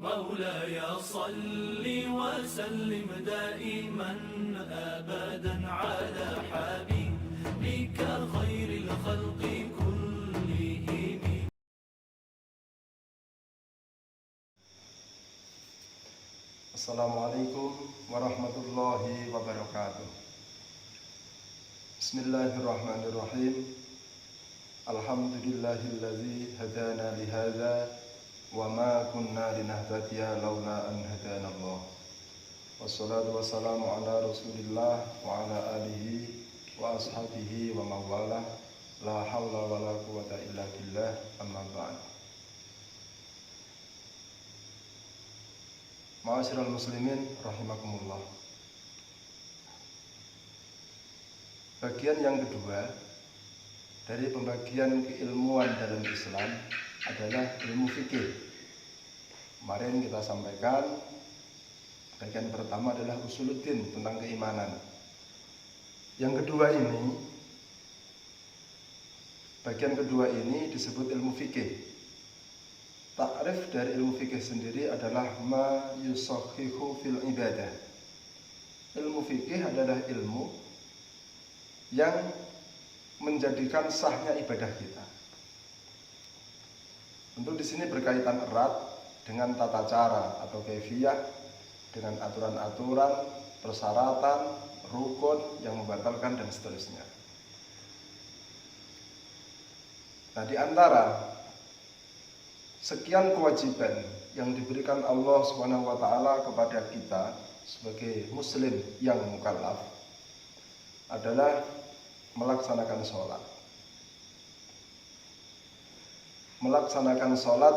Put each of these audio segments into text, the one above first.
مولاي صل وسلم دائما أبدا على حبيبك خير الخلق كلهم. Assalamualaikum warahmatullahi wabarakatuh. Bismillahirrahmanirrahim. Alhamdulillahillazi hadana lihadza wa ma kunna linahtadiya laula an hadana Allah. Wassalatu wassalamu ala Rasulillah wa ala alihi wa ashabihi wa mawala. La haula wala quwwata illa billah, amma ba'd. Ma'asyiral muslimin rahimakumullah. Bagian yang kedua dari pembagian keilmuan dalam Islam adalah ilmu fikih. Kemarin kita sampaikan bagian pertama adalah usuluddin, tentang keimanan. Yang kedua ini, bagian kedua ini disebut ilmu fikih. Takrif dari ilmu fikih sendiri adalah ma yusakhihu fil ibadah. Ilmu fikih adalah ilmu yang menjadikan sahnya ibadah kita. Tentu di sini berkaitan erat dengan tata cara atau kaifiyah, dengan aturan-aturan, persyaratan, rukun yang membatalkan dan seterusnya. Nah, di antara sekian kewajiban yang diberikan Allah SWT kepada kita sebagai muslim yang mukallaf adalah melaksanakan sholat. Melaksanakan sholat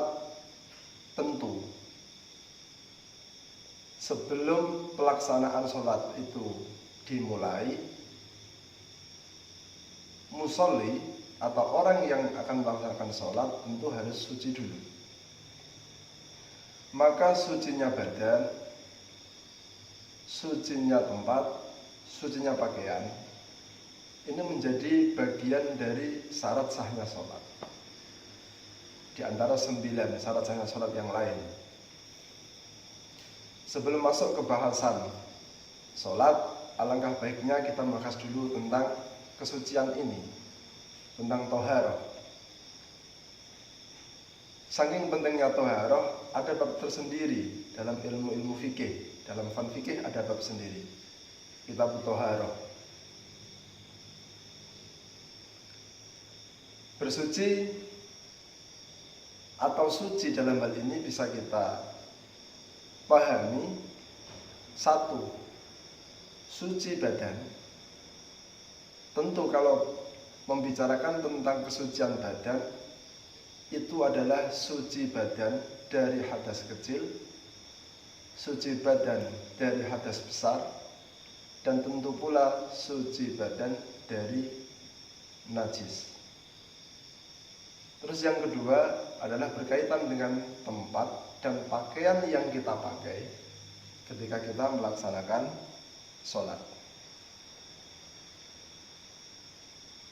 tentu sebelum pelaksanaan sholat itu dimulai, musolli atau orang yang akan melaksanakan sholat tentu harus suci dulu. Maka sucinya badan, sucinya tempat, sucinya pakaian, ini menjadi bagian dari syarat sahnya sholat. Di antara 9 syarat sahnya sholat yang lain. Sebelum masuk ke bahasan sholat, alangkah baiknya kita membahas dulu tentang kesucian ini, tentang toharoh. Saking pentingnya toharoh, ada bab tersendiri dalam ilmu-ilmu fikih. Dalam fan fikih ada bab sendiri, kitab toharoh. Bersuci atau suci dalam hal ini bisa kita pahami: satu, suci badan. Tentu kalau membicarakan tentang kesucian badan, itu adalah suci badan dari hadas kecil, suci badan dari hadas besar, dan tentu pula suci badan dari najis. Terus yang kedua adalah berkaitan dengan tempat dan pakaian yang kita pakai ketika kita melaksanakan sholat.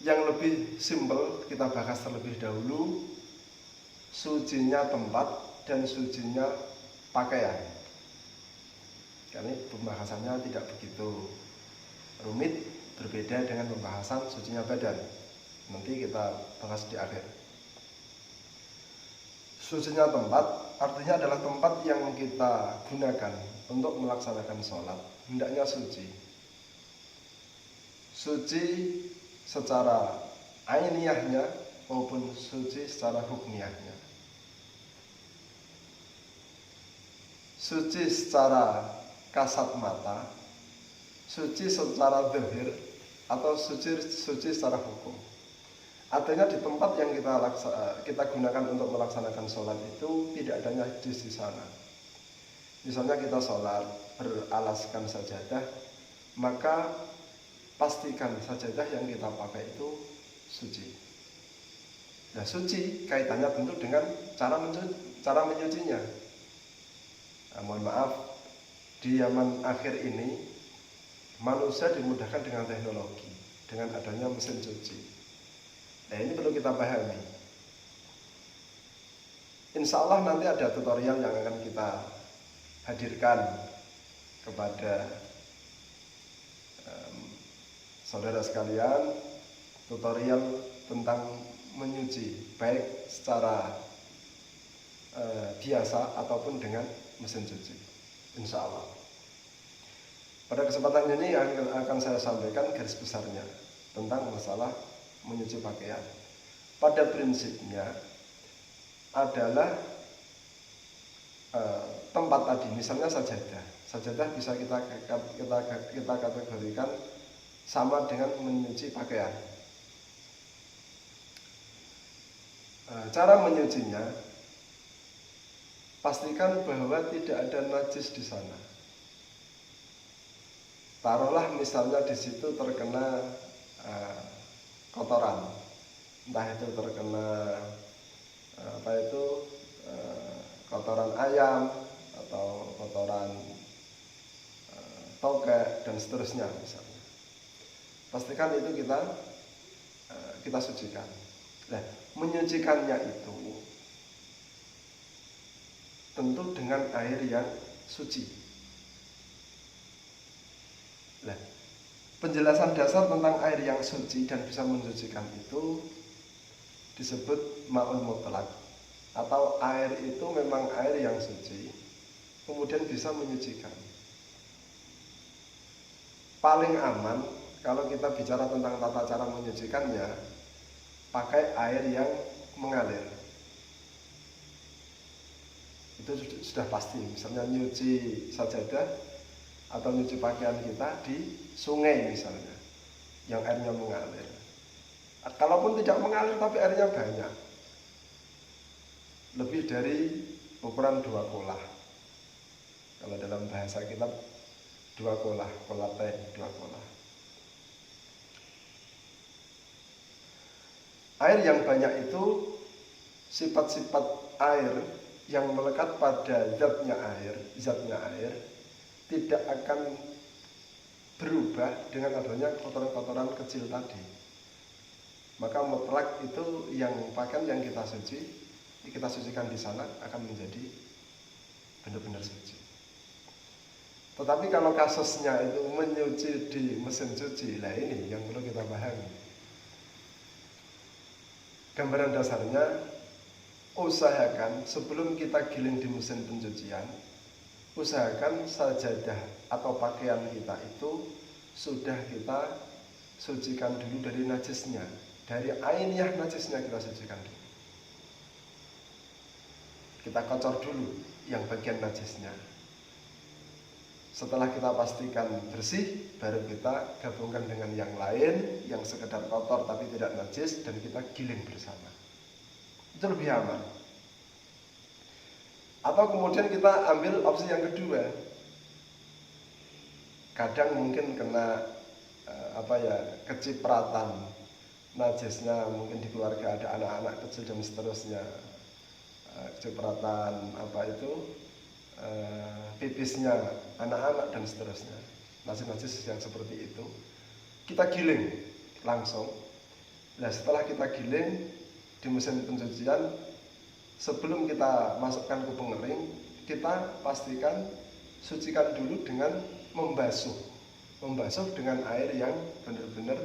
Yang lebih simpel kita bahas terlebih dahulu, sucinya tempat dan sucinya pakaian. Karena pembahasannya tidak begitu rumit, berbeda dengan pembahasan sucinya badan. Nanti kita bahas di akhir. Sucinya tempat artinya adalah tempat yang kita gunakan untuk melaksanakan sholat, hendaknya suci. Suci secara ainiyahnya maupun suci secara hukmiyahnya. Suci secara kasat mata, suci secara zahir, atau suci secara hukum. Artinya di tempat yang kita gunakan untuk melaksanakan sholat itu tidak ada najis di sana. Misalnya kita sholat beralaskan sajadah, maka pastikan sajadah yang kita pakai itu suci. Nah, suci kaitannya tentu dengan cara menyucinya. Nah, mohon maaf, di zaman akhir ini manusia dimudahkan dengan teknologi, dengan adanya mesin cuci. Nah, ini perlu kita pahami. Insya Allah nanti ada tutorial yang akan kita hadirkan kepada saudara sekalian, tutorial tentang menyuci baik secara biasa ataupun dengan mesin cuci, insya Allah. Pada kesempatan ini akan saya sampaikan garis besarnya tentang masalah menyuci pakaian. Pada prinsipnya adalah tempat tadi, misalnya sajadah bisa kita kategorikan sama dengan menyuci pakaian. Cara menyucinya, pastikan bahwa tidak ada najis di sana. Taruhlah misalnya di situ terkena kotoran, entah itu terkena kotoran ayam atau kotoran tokek dan seterusnya misalnya. Pastikan itu kita sucikan. Nah, menyucikannya itu tentu dengan air yang suci. Nah, penjelasan dasar tentang air yang suci dan bisa mensucikan itu disebut ma'un mutlak, atau air itu memang air yang suci kemudian bisa menyucikan. Paling aman kalau kita bicara tentang tata cara menyucikannya, pakai air yang mengalir. Itu sudah pasti. Misalnya nyuci sajadah atau nyuci pakaian kita di sungai misalnya, yang airnya mengalir. Kalaupun tidak mengalir tapi airnya banyak, lebih dari ukuran 2 kolah. Kalau dalam bahasa kita 2 kolah, kolah teh 2 kolah. Air yang banyak itu sifat-sifat air yang melekat pada zatnya air tidak akan berubah dengan adanya kotoran-kotoran kecil tadi. Maka mutlak itu yang pakaian yang kita sucikan di sana akan menjadi benar-benar suci. Tetapi kalau kasusnya itu menyuci di mesin cuci, lah ini yang perlu kita pahami. Gambaran dasarnya, usahakan sebelum kita giling di mesin pencucian, usahakan sajadah atau pakaian kita itu sudah kita sucikan dulu dari najisnya, dari ainiyah najisnya kita sucikan dulu. Kita kocor dulu yang bagian najisnya. Setelah kita pastikan bersih, baru kita gabungkan dengan yang lain yang sekedar kotor tapi tidak najis dan kita giling bersama. Itu lebih aman. Atau kemudian kita ambil opsi yang kedua. Kadang mungkin kena kecipratan najisnya, mungkin di keluarga ada anak-anak kecil dan seterusnya. Kecipratan pipisnya anak-anak dan seterusnya, najis-najis yang seperti itu kita giling langsung. Nah, setelah kita giling di mesin pencucian, sebelum kita masukkan ke pengering, kita pastikan sucikan dulu dengan membasuh dengan air yang benar-benar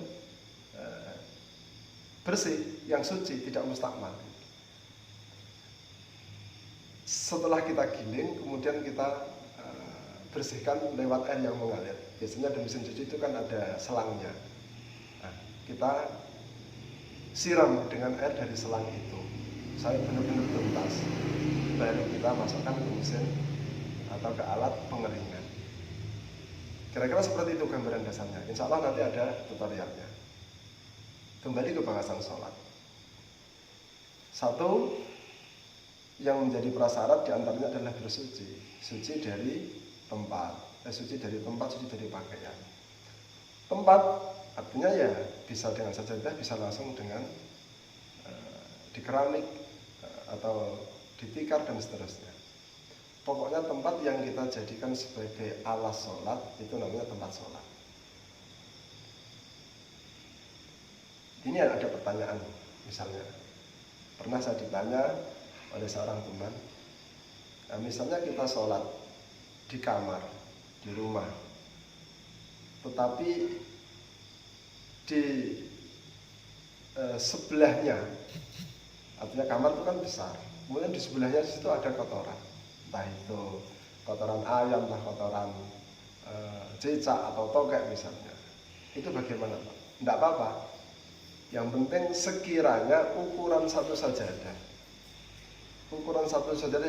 bersih, yang suci, tidak mustakmal. Setelah kita giling, kemudian kita bersihkan lewat air yang mengalir. Biasanya di mesin cuci itu kan ada selangnya. Nah, kita siram dengan air dari selang itu sampai benar-benar tuntas. Baru kita masukkan ke mesin atau ke alat pengeringan. Kira-kira seperti itu gambaran dasarnya. Insya Allah nanti ada tutorialnya. Kembali ke bahasan sholat. Satu yang menjadi prasyarat diantaranya adalah bersuci, suci dari tempat, suci dari pakaian. Tempat artinya ya bisa dengan sajadah, bisa langsung dengan di keramik atau di tikar dan seterusnya. Pokoknya tempat yang kita jadikan sebagai alas sholat itu namanya tempat sholat. Ini ada pertanyaan, misalnya pernah saya ditanya, oleh seorang teman. Nah, misalnya kita sholat di kamar, di rumah, tetapi di sebelahnya, artinya kamar itu kan besar, kemudian di sebelahnya di situ ada kotoran, entah itu kotoran ayam, entah kotoran cicak atau tokek misalnya. Itu bagaimana Pak? Tidak apa-apa. Yang penting sekiranya ukuran satu sajadah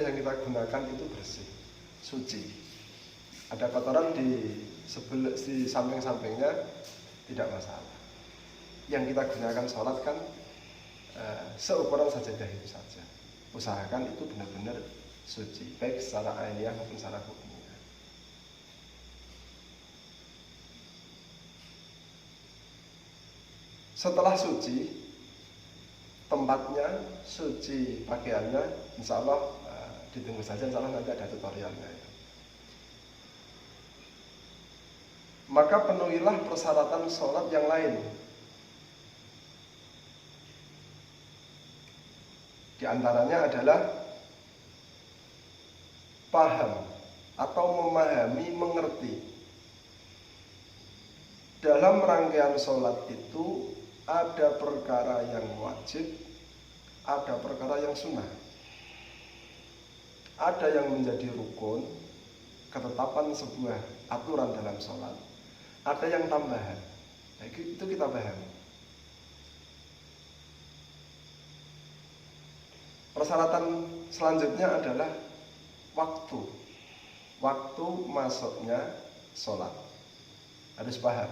yang kita gunakan itu bersih, suci. Ada kotoran di samping-sampingnya, tidak masalah. Yang kita gunakan sholat kan seukuran sajadah itu saja. Usahakan itu benar-benar suci, baik secara ainiyah maupun secara hukumnya. Setelah suci, tempatnya, suci pakaiannya, insya Allah ditunggu saja, insya Allah nanti ada tutorialnya. Maka penuhilah persyaratan sholat yang lain. Di antaranya adalah paham atau memahami, mengerti. Dalam rangkaian sholat itu ada perkara yang wajib, ada perkara yang sunnah. Ada yang menjadi rukun, ketetapan sebuah aturan dalam sholat. Ada yang tambahan. Nah, itu kita pahami. Persyaratan selanjutnya adalah waktu. Waktu masuknya sholat. Harus paham.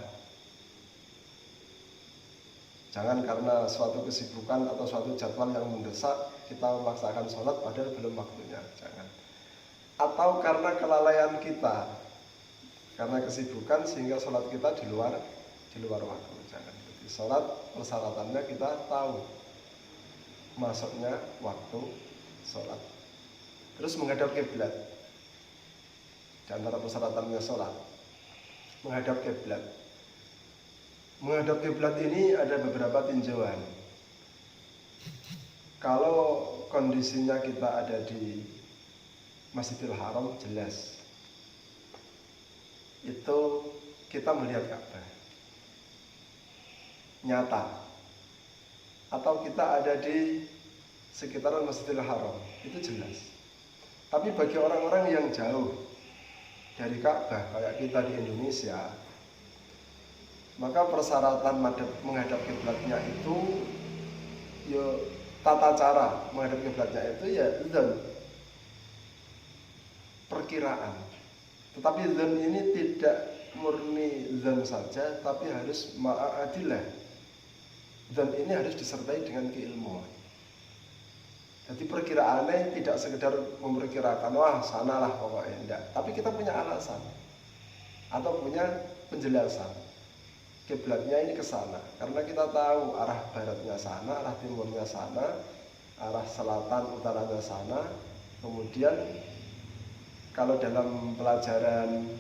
Jangan karena suatu kesibukan atau suatu jadwal yang mendesak kita memaksakan sholat padahal belum waktunya. Jangan. Atau karena kelalaian kita, karena kesibukan sehingga sholat kita di luar waktu. Jangan. Jadi sholat persyaratannya kita tahu masuknya waktu sholat. Terus menghadap kiblat. Di antara persyaratannya sholat, menghadap kiblat. Menghadap kiblat ini ada beberapa tinjauan. Kalau kondisinya kita ada di Masjidil Haram, jelas itu kita melihat Ka'bah nyata. Atau kita ada di sekitaran Masjidil Haram, itu jelas. Tapi bagi orang-orang yang jauh dari Ka'bah kayak kita di Indonesia, maka persyaratan menghadap kiblatnya itu tata cara menghadap kiblatnya itu dzan, perkiraan. Tetapi dzan ini tidak murni dzan saja, tapi harus ma'adilah. Dzan ini harus disertai dengan keilmuan. Jadi perkiraannya tidak sekedar memperkirakan wah sanalah pokoknya, enggak. Tapi kita punya alasan atau punya penjelasan. Kiblatnya ini ke sana, karena kita tahu arah baratnya sana, arah timurnya sana, arah selatan utaranya sana. Kemudian kalau dalam pelajaran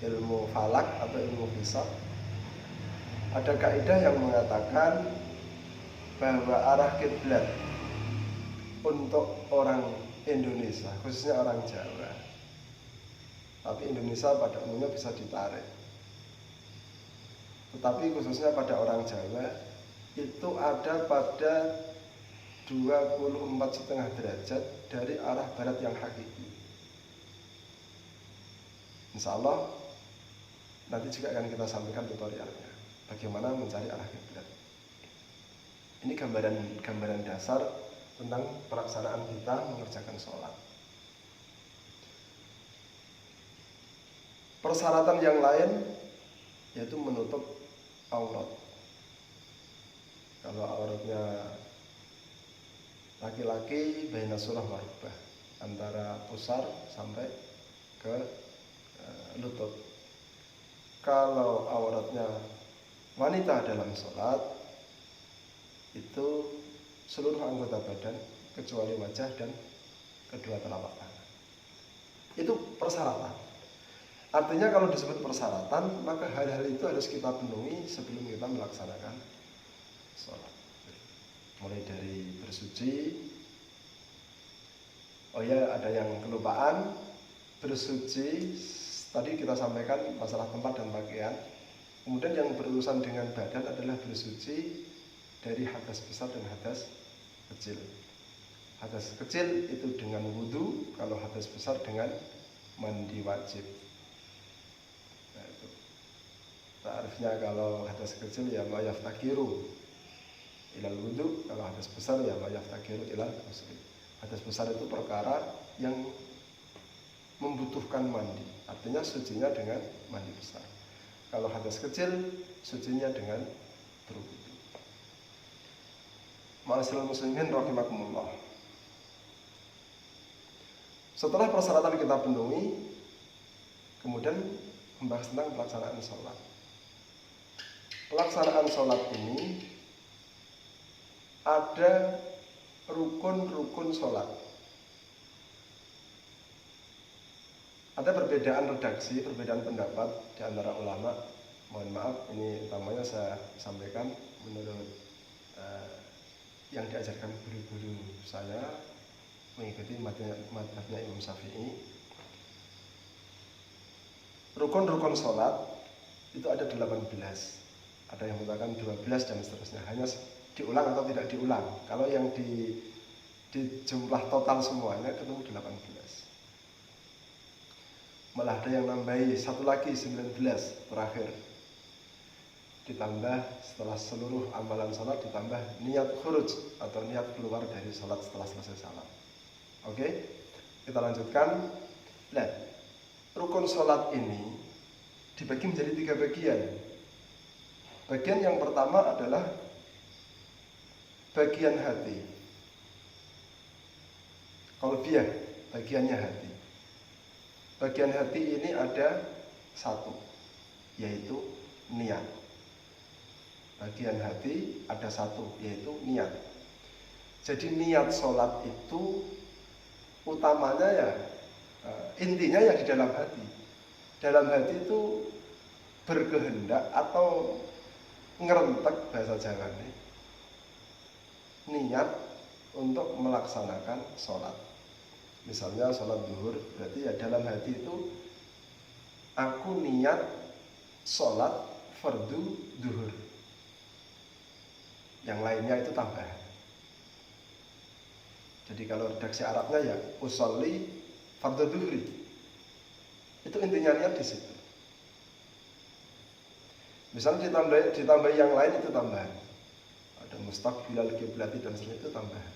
ilmu falak atau ilmu hisab, ada kaidah yang mengatakan bahwa arah kiblat untuk orang Indonesia, khususnya orang Jawa, tapi Indonesia pada umumnya bisa ditarik. Tetapi khususnya pada orang Jawa itu ada pada 24,5 derajat dari arah barat yang hakiki. Insya Allah nanti juga akan kita sampaikan tutorialnya bagaimana mencari arah kiblat. Ini gambaran dasar tentang pelaksanaan kita mengerjakan sholat. Persyaratan yang lain yaitu menutup aurat. Kalau auratnya laki-laki baina surah wa rukbah, antara pusar sampai ke lutut. Kalau auratnya wanita dalam sholat itu seluruh anggota badan kecuali wajah dan kedua telapak tangan. Itu persyaratan. Artinya kalau disebut persyaratan, maka hal-hal itu harus kita penuhi sebelum kita melaksanakan sholat. mulai dari bersuci. Oh ya, ada yang kelupaan, bersuci. Tadi kita sampaikan masalah tempat dan pakaian. Kemudian yang berurusan dengan badan adalah bersuci dari hadas besar dan hadas kecil. Hadas kecil itu dengan wudhu, kalau hadas besar dengan mandi wajib. Nah, itu ta'arifnya kalau hadas kecil ya ma yaftakiru ilal wudhu, kalau hadas besar ya ma yaftakiru ilal ghusl. Hadas besar itu perkara yang membutuhkan mandi, artinya sucinya dengan mandi besar. Kalau hadas kecil, sucinya dengan berwudu. Ma'asyiral muslimin rahimakumullah. Setelah persyaratan kita penuhi, kemudian membahas tentang pelaksanaan sholat. Pelaksanaan sholat ini ada rukun-rukun sholat. Ada perbedaan redaksi, perbedaan pendapat di antara ulama. Mohon maaf, ini utamanya saya sampaikan menurut yang diajarkan guru-guru saya mengikuti madhabnya Imam Syafi'i. Rukun-rukun sholat itu ada 18. Ada yang mengatakan 12 dan seterusnya. Hanya diulang atau tidak diulang. Kalau yang di jumlah total semuanya ketemu 18. Malah ada yang nambahi satu lagi 19 terakhir. Ditambah setelah seluruh amalan salat ditambah niat khuruj atau niat keluar dari salat setelah selesai salat. Oke, kita lanjutkan. Nah, rukun salat ini dibagi menjadi 3 bagian. Bagian yang pertama adalah bagian hati. Qalbiyah, bagiannya hati. Bagian hati ini ada 1, yaitu niat. Bagian hati ada 1, yaitu niat. Jadi niat sholat itu utamanya ya, intinya ya di dalam hati. Dalam hati itu berkehendak atau ngerentek bahasa Jawanya, niat untuk melaksanakan sholat. Misalnya sholat zuhur, berarti ya dalam hati itu aku niat sholat fardu zuhur. Yang lainnya itu tambahan. Jadi kalau redaksi Arabnya ya usolli fardu zuhri. Itu intinya niat di situ. Misalnya ditambah yang lain itu tambahan. Ada mustaqbilal qiblati dan seterusnya itu tambahan.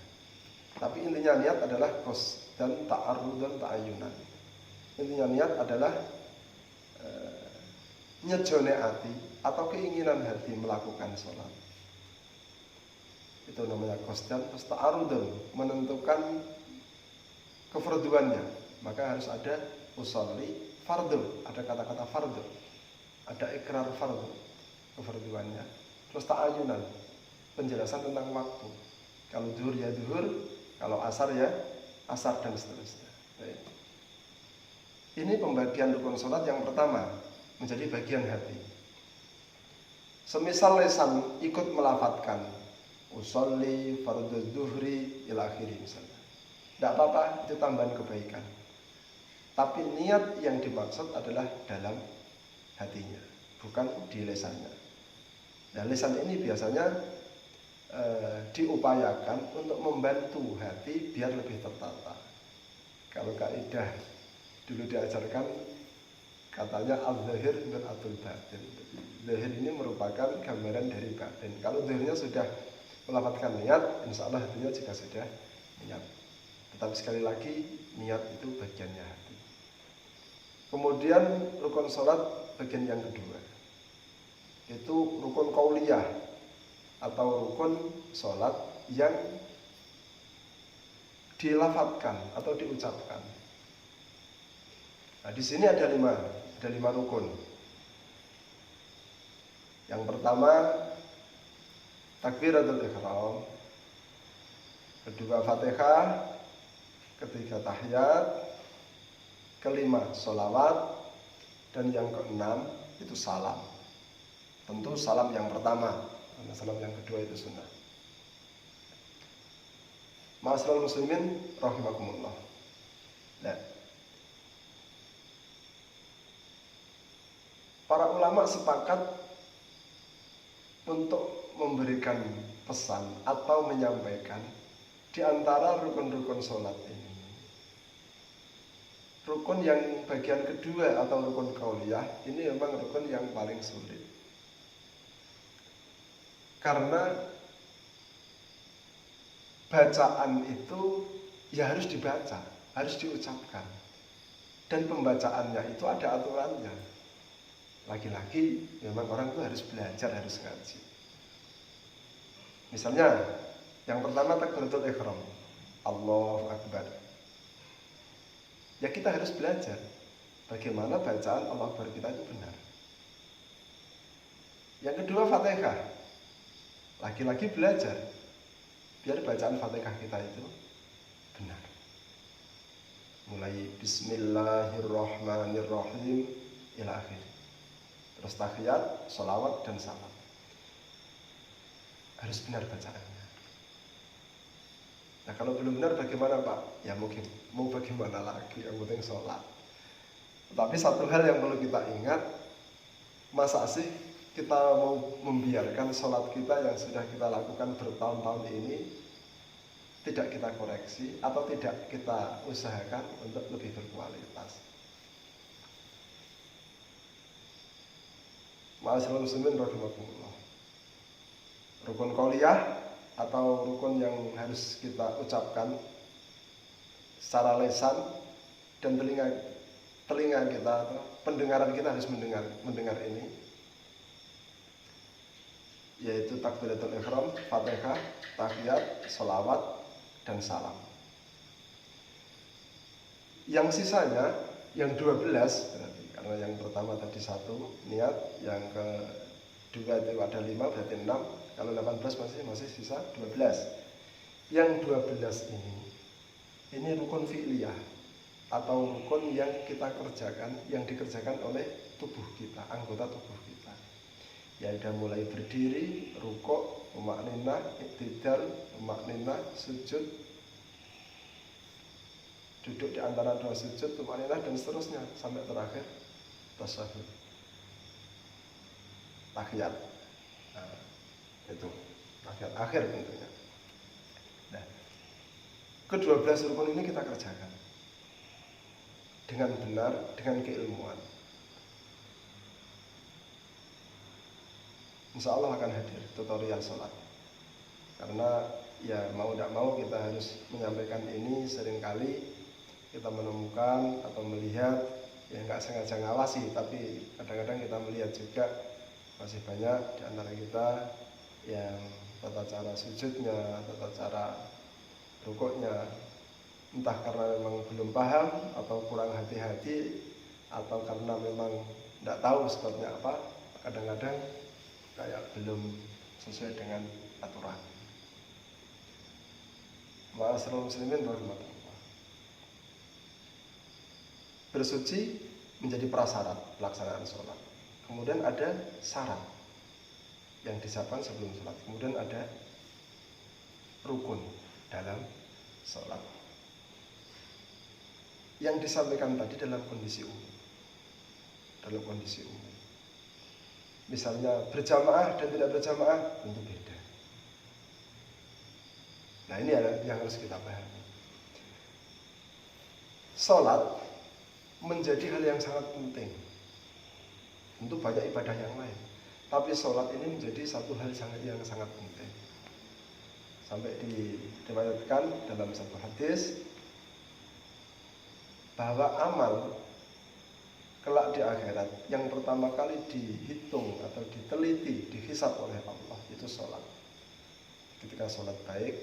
Tapi intinya niat adalah qasd dan ta'arrud dan ta'ayyunan. Intinya niat adalah nyejone hati atau keinginan hati melakukan sholat. Itu namanya qasd dan ta'arrud, menentukan kefarduannya. Maka harus ada usolli fardu, ada kata-kata fardu, ada ikrar fardu, kefarduannya. Terus ta'ayyunan, penjelasan tentang waktu. Kalau zuhur ya zuhur, kalau asar ya asar dan seterusnya. Baik. Ini pembagian rukun sholat yang pertama, menjadi bagian hati. Semisal lisan ikut melafatkan usolli fardhu zuhri ila akhiri misalnya, tidak apa-apa, itu tambahan kebaikan. Tapi niat yang dimaksud adalah dalam hatinya, bukan di lisannya. Nah, lisan ini biasanya diupayakan untuk membantu hati biar lebih tertata. Kalau kaidah dulu diajarkan, katanya al-zahir mir'atul batin. Zahir ini merupakan gambaran dari batin. Kalau zahirnya sudah melafatkan niat, insya Allah hatinya juga sudah niat. Tetapi sekali lagi, niat itu bagiannya hati. Kemudian rukun sholat bagian yang kedua, itu rukun qauliyah atau rukun sholat yang dilafatkan atau diucapkan. Nah, di sini ada lima rukun. Yang pertama takbiratul ihram, kedua Fatihah, ketiga tahiyat, kelima sholawat, dan yang keenam itu salam. Tentu salam yang pertama, karena salam yang kedua itu sunnah. Ma'asyiral muslimin rahimakumullah. Nah, para ulama sepakat untuk memberikan pesan atau menyampaikan di antara rukun-rukun sholat ini. Rukun yang bagian kedua atau rukun qauliyah ini memang rukun yang paling sulit. Karena bacaan itu ya harus dibaca, harus diucapkan. Dan pembacaannya itu ada aturannya. Lagi-lagi memang orang itu harus belajar, harus ngaji. Misalnya, yang pertama takbiratul ihram. Allahu Akbar. Ya kita harus belajar bagaimana bacaan Allahu Akbar kita itu benar. Yang kedua Fatihah. Lagi-lagi belajar biar bacaan Fatihah kita itu benar. Mulai Bismillahirrahmanirrahim ila akhir. Terus tahiyat, sholawat dan salam. Harus benar bacaannya. Nah kalau belum benar bagaimana Pak? Ya mungkin mau bagaimana lagi, yang penting sholat. Tapi satu hal yang perlu kita ingat, masa sih kita mau membiarkan sholat kita yang sudah kita lakukan bertahun-tahun ini tidak kita koreksi atau tidak kita usahakan untuk lebih berkualitas. Ma'asyiral muslimin rahimakumullah. Rukun qauliyah atau rukun yang harus kita ucapkan secara lisan dan telinga kita atau pendengaran kita harus mendengar ini, yaitu takbiratul ihram, Fatihah, tahiyat, sholawat dan salam. Yang sisanya yang 12 berarti, karena yang pertama tadi 1 niat, yang kedua itu ada 5 berarti 6. Kalau 18 masih sisa 12. Yang 12 ini rukun fi'liyah atau rukun yang kita kerjakan, yang dikerjakan oleh tubuh kita, anggota tubuh kita. Ya udah mulai berdiri, rukuk, tumakninah, iktidal, tumakninah, sujud, duduk di antara dua sujud, tumakninah dan seterusnya sampai terakhir tasyahud. Tahiyat. Itu akhir tentunya. Nah, ke-12 rukun ini kita kerjakan dengan benar, dengan keilmuan. Insya Allah akan hadir tutorial sholat. Karena ya mau tidak mau kita harus menyampaikan ini. Seringkali kita menemukan atau melihat, ya nggak sengaja ngawasi, tapi kadang-kadang kita melihat juga masih banyak di antara kita yang tata cara sujudnya, tata cara rukuknya, entah karena memang belum paham atau kurang hati-hati atau karena memang tidak tahu sebabnya apa, kadang-kadang kayak belum sesuai dengan aturan. Ma'asyiral muslimin rahimakumullah. Bersuci menjadi prasyarat pelaksanaan sholat. Kemudian ada syarat yang disiapkan sebelum sholat. Kemudian ada rukun dalam sholat. Yang disampaikan tadi dalam kondisi umum. Dalam kondisi umum. Misalnya berjamaah dan tidak berjamaah tentu beda. Nah ini yang harus kita pahami. Sholat menjadi hal yang sangat penting. Tentu banyak ibadah yang lain. Tapi sholat ini menjadi satu hal yang sangat penting. Sampai diriwayatkan dalam satu hadis bahwa amal kelak di akhirat yang pertama kali dihitung atau diteliti, dihisab oleh Allah itu sholat. Ketika sholat baik,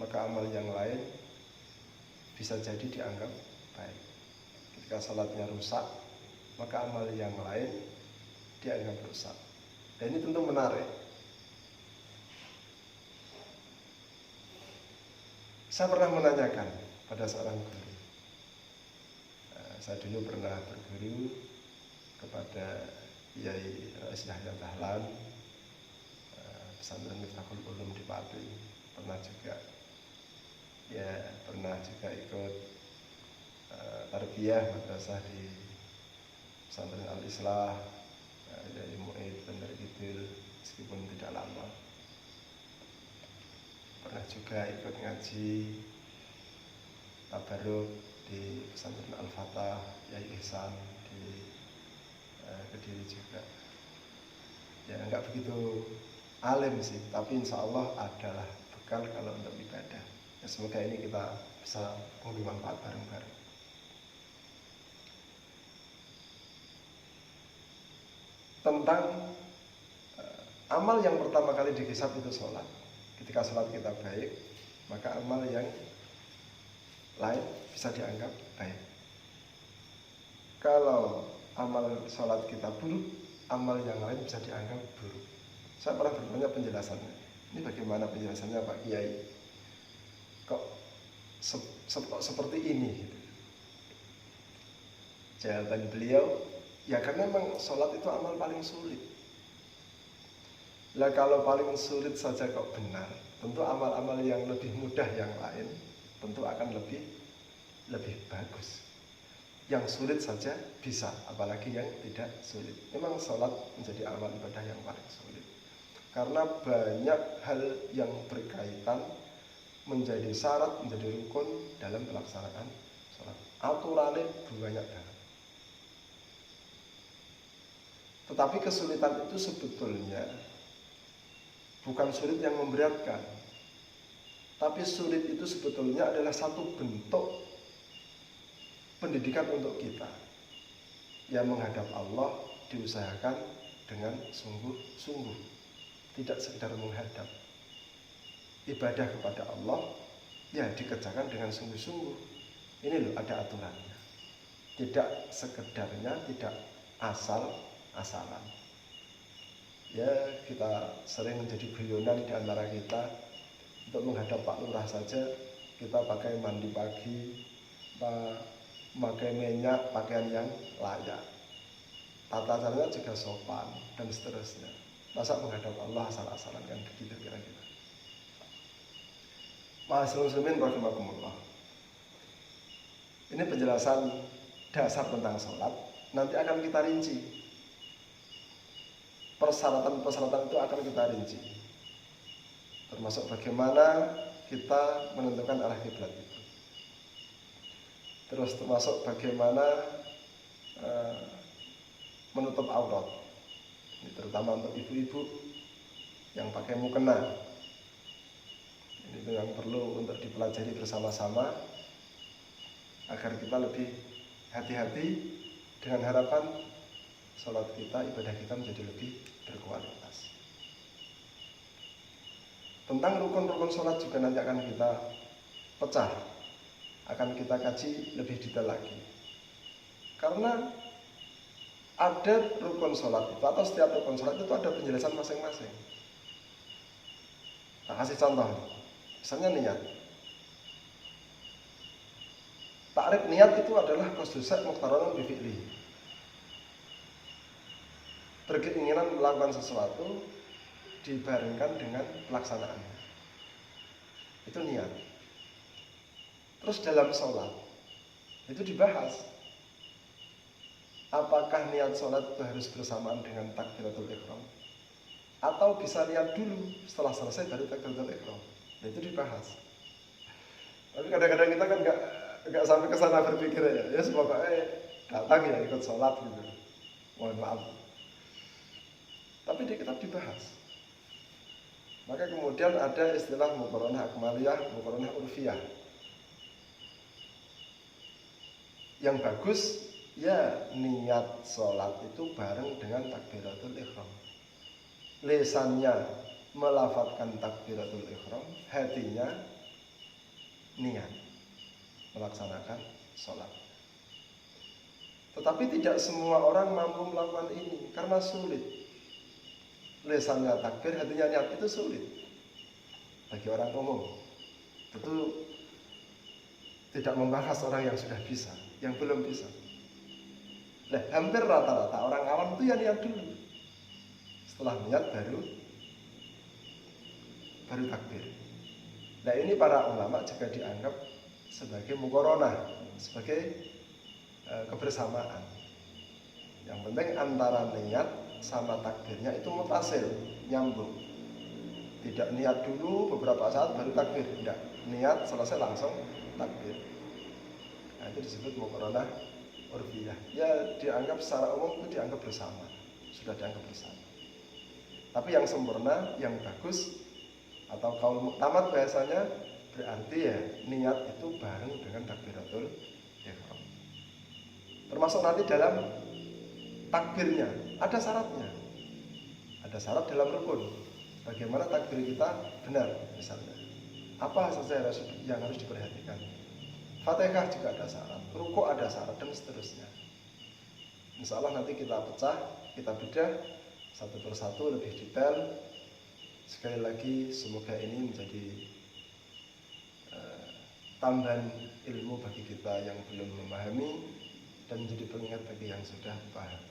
maka amal yang lain bisa jadi dianggap baik. Ketika sholatnya rusak, maka amal yang lain dianggap rusak. Dan ini tentu menarik. Saya pernah menanyakan pada seorang guru. Saya dulu pernah berguru kepada Kiai Rais Yahya Dahlan, pesantren Miftahul Ulum di Pati. Pernah juga ya pernah juga ikut tarbiyah madrasah di pesantren Al-Islah, dari Mu'id Bandar Kidul, meskipun tidak lama. Pernah juga ikut ngaji tabaruk di pesantren Al-Fatah Yai Ihsan di Kediri juga. Ya nggak begitu alim sih, tapi insya Allah adalah bekal kalau untuk ibadah. Ya, semoga ini kita bisa mengambil manfaat bareng-bareng. Tentang amal yang pertama kali dihisab itu sholat. Ketika sholat kita baik, maka amal yang lain bisa dianggap baik. Kalau amal sholat kita buruk, amal yang lain bisa dianggap buruk. Saya pernah bertanya penjelasannya. Ini bagaimana penjelasannya Pak Kiai? Kok seperti ini? Jawaban beliau, ya karena memang sholat itu amal paling sulit. Lah kalau paling sulit saja kok benar, tentu amal-amal yang lebih mudah yang lain tentu akan lebih bagus. Yang sulit saja bisa, apalagi yang tidak sulit. Memang sholat menjadi amal ibadah yang paling sulit. Karena banyak hal yang berkaitan menjadi syarat, menjadi rukun dalam pelaksanaan sholat. Aturannya banyak banget. Tetapi kesulitan itu sebetulnya bukan sulit yang memberatkan. Tapi sulit itu sebetulnya adalah satu bentuk pendidikan untuk kita. Yang menghadap Allah diusahakan dengan sungguh-sungguh, tidak sekedar menghadap. Ibadah kepada Allah ya dikerjakan dengan sungguh-sungguh. Ini loh ada aturannya. Tidak sekedarnya, tidak asal-asalan. Ya kita sering menjadi guyonan di antara kita. Untuk menghadap Pak Lurah saja kita pakai mandi pagi, pakai minyak, pakaian yang layak, tata caranya juga sopan dan seterusnya. Masa menghadap Allah asal-asalan kan begitu kira-kira. Ma'asyiral muslimin rahimakumullah. Ini penjelasan dasar tentang sholat. Nanti akan kita rinci. Persyaratan-persyaratan itu akan kita rinci. Termasuk bagaimana kita menentukan arah kiblat itu. Terus termasuk bagaimana menutup aurat. Ini terutama untuk ibu-ibu yang pakai mukena. Ini yang perlu untuk dipelajari bersama-sama agar kita lebih hati-hati dengan harapan sholat kita, ibadah kita menjadi lebih berkualitas. Tentang rukun-rukun sholat juga nanti akan kita pecah, akan kita kaji lebih detail lagi. Karena ada rukun sholat itu, atau setiap rukun sholat itu ada penjelasan masing-masing. Nah, kasih contoh, misalnya niat. Takrif niat itu adalah qasdus muqtaranun bi fi'li. Berkeinginan melakukan sesuatu dibarengkan dengan pelaksanaannya. Itu niat. Terus dalam sholat itu dibahas, apakah niat sholat itu harus bersamaan dengan takbiratul ihram, atau bisa niat dulu setelah selesai baru takbiratul ihram. Itu dibahas. Tapi kadang-kadang kita kan nggak sampai ke sana berpikir ya semoga datang ya ikut sholat gitu. Mohon maaf. Tapi di kitab dibahas. Maka kemudian ada istilah muqaranah akmaliyah, muqaranah urfiyah. Yang bagus ya niat sholat itu bareng dengan takbiratul ihram. Lisannya melafadzkan takbiratul ihram, hatinya niat melaksanakan sholat. Tetapi tidak semua orang mampu melakukan ini karena sulit. Lisannya takbir, hatinya niat itu sulit bagi orang umum. Tentu tidak membahas orang yang sudah bisa, yang belum bisa. Nah, hampir rata-rata orang awam itu ya niat dulu. Setelah niat baru takbir. Nah ini para ulama juga dianggap sebagai mukoronah, sebagai kebersamaan. Yang penting antara niat sama takbirnya itu mutasil, nyambung. Tidak niat dulu beberapa saat baru takbir, tidak. Niat selesai langsung takbir. Nah itu disebut mukoronah urfiyah. Ya dianggap secara umum itu dianggap bersama, sudah dianggap bersama. Tapi yang sempurna, yang bagus atau kaul muktamad bahasanya berarti ya niat itu bareng dengan takbiratul ihram. Termasuk nanti dalam takbirnya ada syaratnya. Ada syarat dalam rukun. Bagaimana takbir kita benar misalnya. Apa saja yang harus diperhatikan. Fatihah juga ada syarat, rukuk ada syarat dan seterusnya. Insya Allah nanti kita pecah, kita bedah satu persatu lebih detail. Sekali lagi semoga ini menjadi tambahan ilmu bagi kita yang belum memahami dan menjadi pengingat bagi yang sudah paham.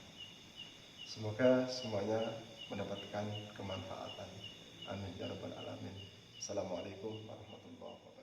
Semoga semuanya mendapatkan kemanfaatan. Amin ya rabbal alamin. Assalamualaikum warahmatullahi wabarakatuh.